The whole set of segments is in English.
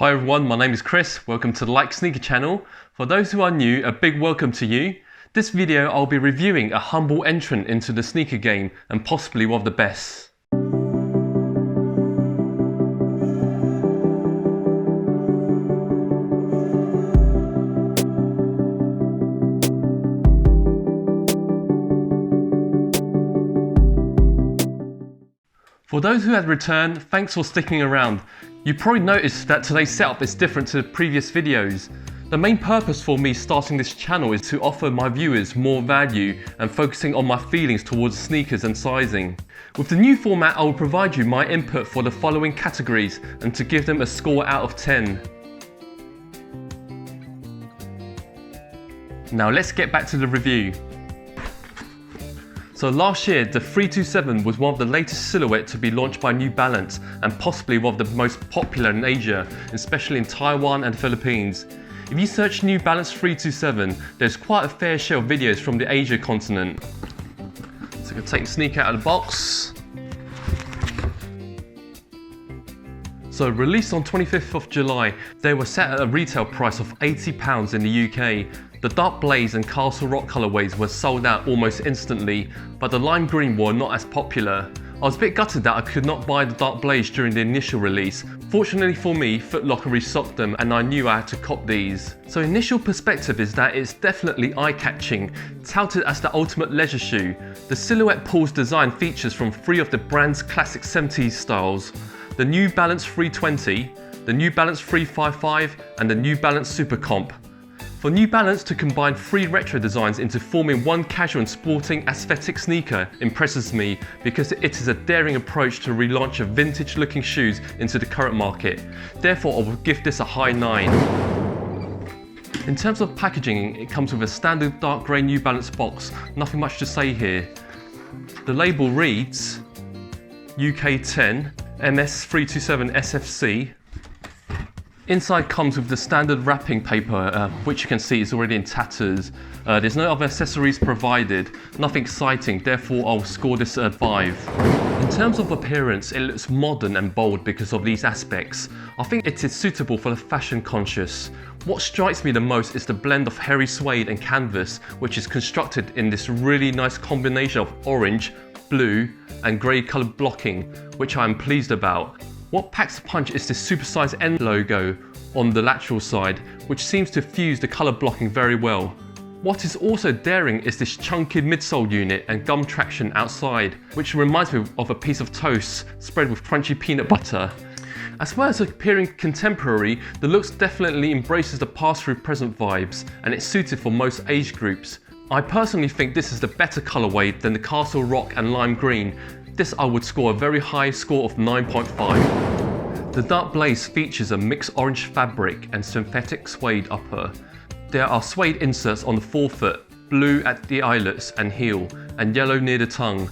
Hi everyone, my name is Chris. Welcome to the Like Sneaker channel. For those who are new, a big welcome to you. This video I'll be reviewing a humble entrant into the sneaker game and possibly one of the best. For those who had returned, thanks for sticking around. You probably noticed that today's setup is different to the previous videos. The main purpose for me starting this channel is to offer my viewers more value and focusing on my feelings towards sneakers and sizing. With the new format, I will provide you my input for the following categories and to give them a score out of 10. Now let's get back to the review. So last year, the 327 was one of the latest silhouettes to be launched by New Balance and possibly one of the most popular in Asia, especially in Taiwan and the Philippines. If you search New Balance 327, there's quite a fair share of videos from the Asia continent. So I'm going to take the sneaker out of the box. So released on 25th of July, they were set at a retail price of £80 in the UK. The Dark Blaze and Castle Rock colourways were sold out almost instantly, but the Lime Green were not as popular. I was a bit gutted that I could not buy the Dark Blaze during the initial release. Fortunately for me, Foot Locker restocked them and I knew I had to cop these. So initial perspective is that it's definitely eye-catching, touted as the ultimate leisure shoe. The silhouette pulls design features from three of the brand's classic 70s styles: the New Balance 320, the New Balance 355 and the New Balance Super Comp. For New Balance to combine three retro designs into forming one casual and sporting aesthetic sneaker impresses me because it is a daring approach to relaunch of vintage looking shoes into the current market. Therefore, I will give this a high 9. In terms of packaging, it comes with a standard dark grey New Balance box, nothing much to say here. The label reads UK 10 MS327 SFC. Inside comes with the standard wrapping paper, which you can see is already in tatters. There's no other accessories provided, nothing exciting, therefore I'll score this at 5. In terms of appearance, it looks modern and bold because of these aspects. I think it is suitable for the fashion conscious. What strikes me the most is the blend of hairy suede and canvas, which is constructed in this really nice combination of orange, blue and grey coloured blocking, which I am pleased about. What packs the punch is this supersized N logo on the lateral side, which seems to fuse the colour blocking very well. What is also daring is this chunky midsole unit and gum traction outside, which reminds me of a piece of toast spread with crunchy peanut butter. As well as appearing contemporary, the looks definitely embraces the past-through present vibes, and it's suited for most age groups. I personally think this is the better colourway than the Castle Rock and Lime Green. This I would score a very high score of 9.5. The Dark Blaze features a mixed orange fabric and synthetic suede upper. There are suede inserts on the forefoot, blue at the eyelets and heel, and yellow near the tongue.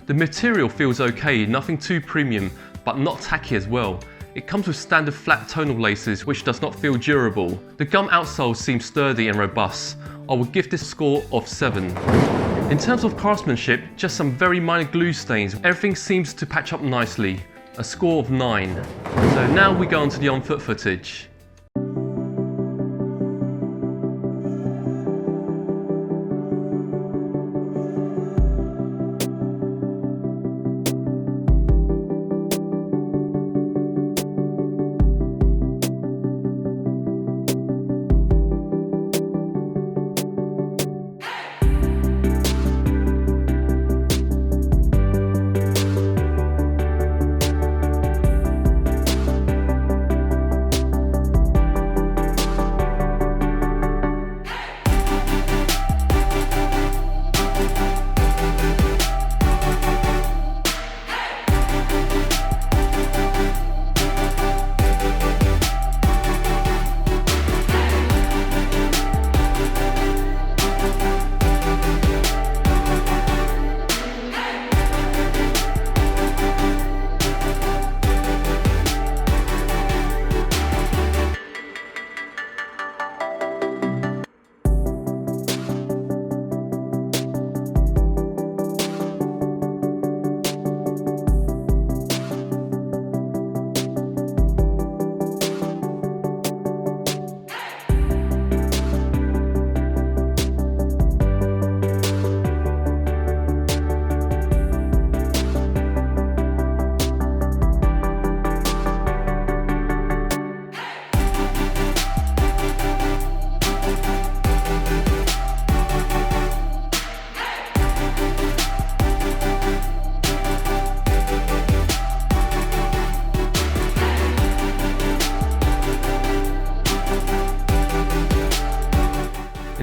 The material feels okay, nothing too premium, but not tacky as well. It comes with standard flat tonal laces, which does not feel durable. The gum outsole seems sturdy and robust. I will give this score of 7. In terms of craftsmanship, just some very minor glue stains. Everything seems to patch up nicely. A score of 9. So now we go on to the on-foot footage.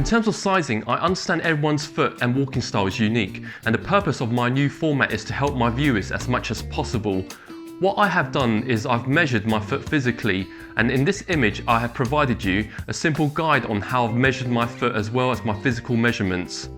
terms of sizing, I understand everyone's foot and walking style is unique, and the purpose of my new format is to help my viewers as much as possible. What I have done is I've measured my foot physically, and in this image I have provided you a simple guide on how I've measured my foot as well as my physical measurements.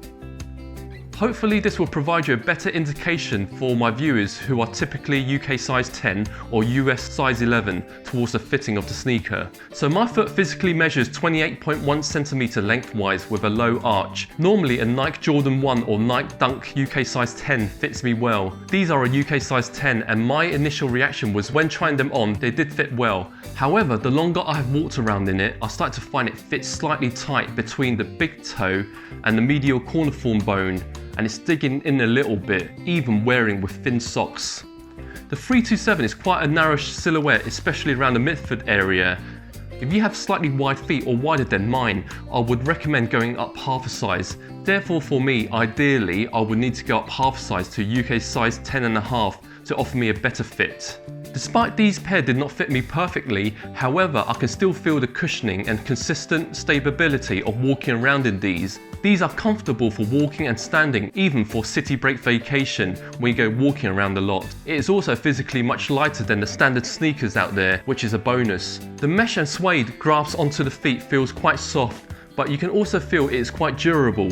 Hopefully this will provide you a better indication for my viewers who are typically UK size 10 or US size 11 towards the fitting of the sneaker. So my foot physically measures 28.1 centimeter lengthwise with a low arch. Normally a Nike Jordan 1 or Nike Dunk UK size 10 fits me well. These are a UK size 10 and my initial reaction was when trying them on, they did fit well. However, the longer I have walked around in it, I start to find it fits slightly tight between the big toe and the medial corniform bone, and it's digging in a little bit, even wearing with thin socks. The 327 is quite a narrow silhouette, especially around the midfoot area. If you have slightly wide feet or wider than mine, I would recommend going up half a size. Therefore for me, ideally, I would need to go up half a size to UK size 10.5 to offer me a better fit. Despite these pair did not fit me perfectly, however, I can still feel the cushioning and consistent stability of walking around in these. These are comfortable for walking and standing, even for city break vacation when you go walking around a lot. It is also physically much lighter than the standard sneakers out there, which is a bonus. The mesh and suede grasps onto the feet feels quite soft, but you can also feel it is quite durable.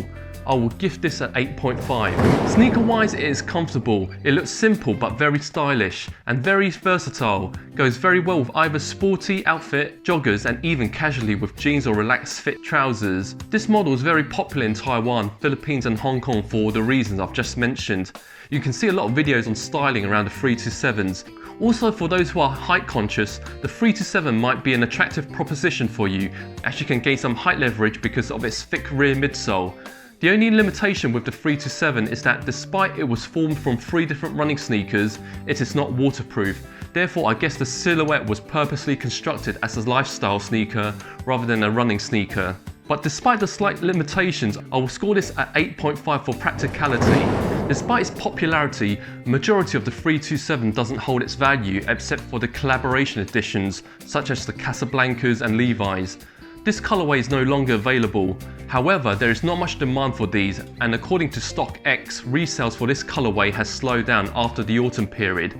I will give this an 8.5. Sneaker wise, it is comfortable. It looks simple but very stylish and very versatile. Goes very well with either sporty outfit, joggers, and even casually with jeans or relaxed fit trousers. This model is very popular in Taiwan, Philippines and Hong Kong for the reasons I've just mentioned. You can see a lot of videos on styling around the 327s. Also, for those who are height conscious, the 327 might be an attractive proposition for you, as you can gain some height leverage because of its thick rear midsole. The only limitation with the 327 is that despite it was formed from 3 different running sneakers, it is not waterproof. Therefore, I guess the silhouette was purposely constructed as a lifestyle sneaker rather than a running sneaker. But despite the slight limitations, I will score this at 8.5 for practicality. Despite its popularity, the majority of the 327 doesn't hold its value except for the collaboration editions such as the Casablancas and Levi's. This colorway is no longer available. However, there is not much demand for these, and according to StockX, resales for this colorway has slowed down after the autumn period.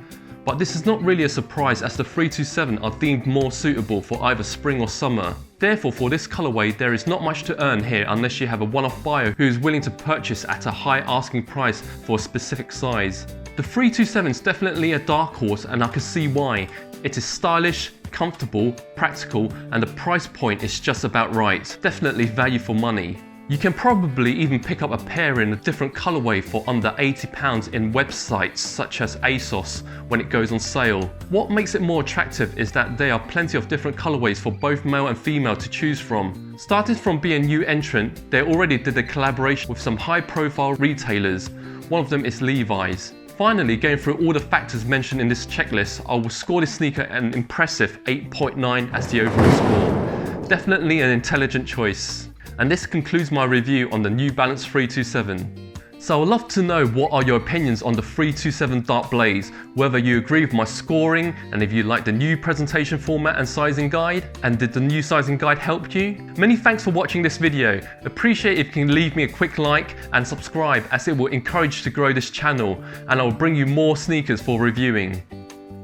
But this is not really a surprise as the 327 are deemed more suitable for either spring or summer. Therefore, for this colorway, there is not much to earn here unless you have a one-off buyer who is willing to purchase at a high asking price for a specific size. The 327 is definitely a dark horse, and I can see why. It is stylish, comfortable, practical, and the price point is just about right. Definitely value for money. You can probably even pick up a pair in a different colorway for under £80 in websites such as ASOS when it goes on sale. What makes it more attractive is that there are plenty of different colorways for both male and female to choose from. Starting from being a new entrant, they already did a collaboration with some high-profile retailers. One of them is Levi's. Finally, going through all the factors mentioned in this checklist, I will score this sneaker an impressive 8.9 as the overall score. Definitely an intelligent choice. And this concludes my review on the New Balance 327. So I'd love to know what are your opinions on the 327 Dark Blaze, whether you agree with my scoring and if you like the new presentation format and sizing guide, and did the new sizing guide help you? Many thanks for watching this video. Appreciate if you can leave me a quick like and subscribe, as it will encourage to grow this channel, and I will bring you more sneakers for reviewing.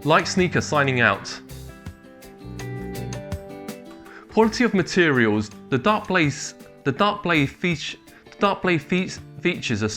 Like Sneaker signing out. Quality of materials. The Dark Blaze features a